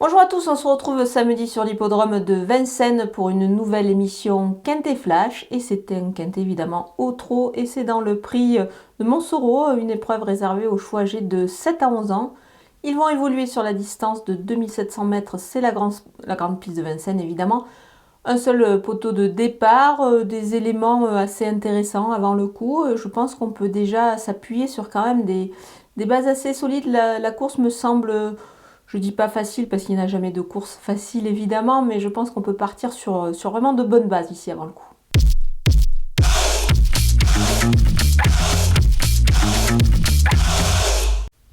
Bonjour à tous, on se retrouve samedi sur l'hippodrome de Vincennes pour une nouvelle émission Quintet Flash. Et c'est un quintet évidemment au trot et c'est dans le prix de Montsoreau, une épreuve réservée aux chevaux âgés de 7 à 11 ans. Ils vont évoluer sur la distance de 2700 mètres, c'est la grande piste de Vincennes évidemment. Un seul poteau de départ, des éléments assez intéressants avant le coup. Je pense qu'on peut déjà s'appuyer sur quand même des bases assez solides. La course me semble, je dis pas facile parce qu'il n'y a jamais de course facile évidemment, mais je pense qu'on peut partir sur vraiment de bonnes bases ici avant le coup.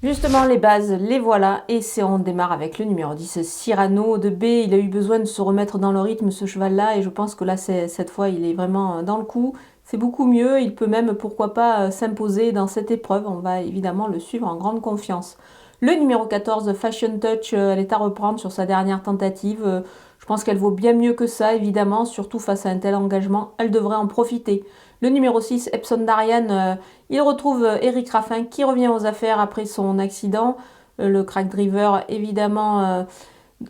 Justement, les bases, les voilà, et on démarre avec le numéro 10, Cyrano de B. Il a eu besoin de se remettre dans le rythme, ce cheval-là, et je pense que là, cette fois, il est vraiment dans le coup. C'est beaucoup mieux, il peut même, pourquoi pas, s'imposer dans cette épreuve. On va évidemment le suivre en grande confiance. Le numéro 14, Fashion Touch, elle est à reprendre sur sa dernière tentative. Je pense qu'elle vaut bien mieux que ça, évidemment, surtout face à un tel engagement. Elle devrait en profiter. Le numéro 6, Epson Darian, il retrouve Eric Raffin qui revient aux affaires après son accident. Le crack driver, évidemment,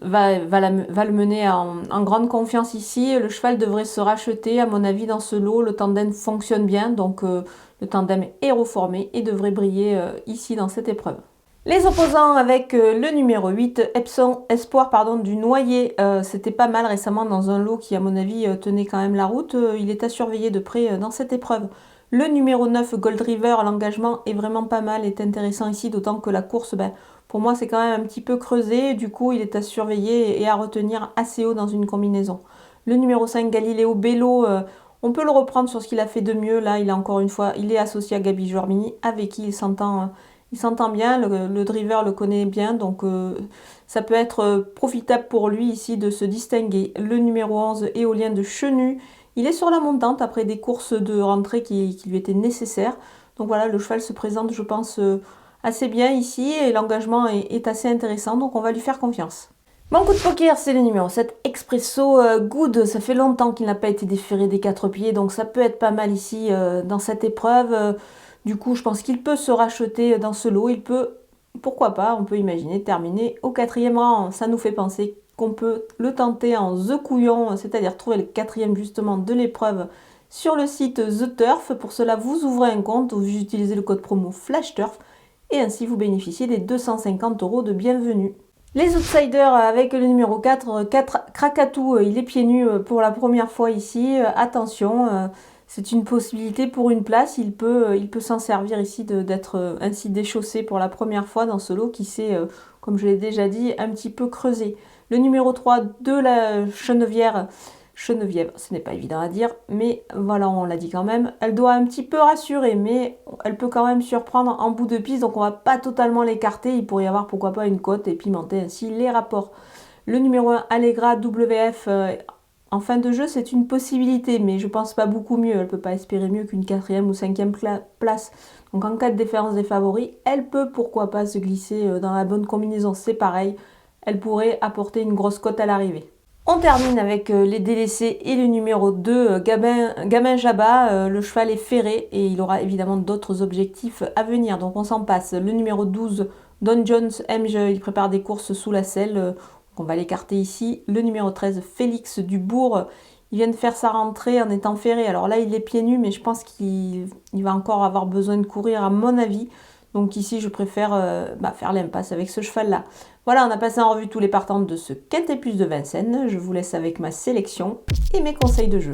va le mener en grande confiance ici. Le cheval devrait se racheter, à mon avis, dans ce lot. Le tandem fonctionne bien, donc le tandem est reformé et devrait briller ici dans cette épreuve. Les opposants avec le numéro 8, Epson Espoir du Noyer, c'était pas mal récemment dans un lot qui à mon avis tenait quand même la route. Il est à surveiller de près dans cette épreuve. Le numéro 9, Gold River, l'engagement est vraiment pas mal, est intéressant ici, d'autant que la course, pour moi c'est quand même un petit peu creusé, du coup il est à surveiller et à retenir assez haut dans une combinaison. Le numéro 5, Galileo Bello, on peut le reprendre sur ce qu'il a fait de mieux, là il est encore une fois, il est associé à Gabi Jormini, avec qui il s'entend bien, le driver le connaît bien, donc ça peut être profitable pour lui ici de se distinguer. Le numéro 11, Éolien de Chenu, il est sur la montante après des courses de rentrée qui lui étaient nécessaires. Donc voilà, le cheval se présente, je pense, assez bien ici et l'engagement est assez intéressant, donc on va lui faire confiance. Mon coup de poker, c'est le numéro 7, Expresso Good. Ça fait longtemps qu'il n'a pas été déféré des 4 pieds, donc ça peut être pas mal ici dans cette épreuve. Du coup, je pense qu'il peut se racheter dans ce lot. Il peut, pourquoi pas, on peut imaginer terminer au 4e rang. Ça nous fait penser qu'on peut le tenter en The Couillon, c'est-à-dire trouver le 4e justement de l'épreuve sur le site The Turf. Pour cela, vous ouvrez un compte, vous utilisez le code promo FlashTurf et ainsi vous bénéficiez des 250 € de bienvenue. Les outsiders avec le numéro 4, Krakatou, il est pieds nus pour la première fois ici. Attention, c'est une possibilité pour une place. Il peut s'en servir ici d'être ainsi déchaussé pour la première fois dans ce lot qui s'est, comme je l'ai déjà dit, un petit peu creusé. Le numéro 3 de la Chenevière, ce n'est pas évident à dire, mais voilà, on l'a dit quand même. Elle doit un petit peu rassurer, mais elle peut quand même surprendre en bout de piste, donc on va pas totalement l'écarter. Il pourrait y avoir pourquoi pas une cote et pimenter ainsi les rapports. Le numéro 1, Allegra WF, en fin de jeu, c'est une possibilité, mais je pense pas beaucoup mieux. Elle peut pas espérer mieux qu'une 4e ou 5e place. Donc en cas de différence des favoris, elle peut pourquoi pas se glisser dans la bonne combinaison. C'est pareil, elle pourrait apporter une grosse cote à l'arrivée. On termine avec les délaissés et le numéro 2, Gamin Jabba. Le cheval est ferré et il aura évidemment d'autres objectifs à venir, donc on s'en passe. Le numéro 12, Don Jones MJ, il prépare des courses sous la selle, on va l'écarter ici. Le numéro 13, Félix Dubourg, il vient de faire sa rentrée en étant ferré. Alors là, il est pieds nus, mais je pense qu'il va encore avoir besoin de courir à mon avis. Donc ici, je préfère faire l'impasse avec ce cheval-là. Voilà, on a passé en revue tous les partants de ce Quintet Plus de Vincennes. Je vous laisse avec ma sélection et mes conseils de jeu.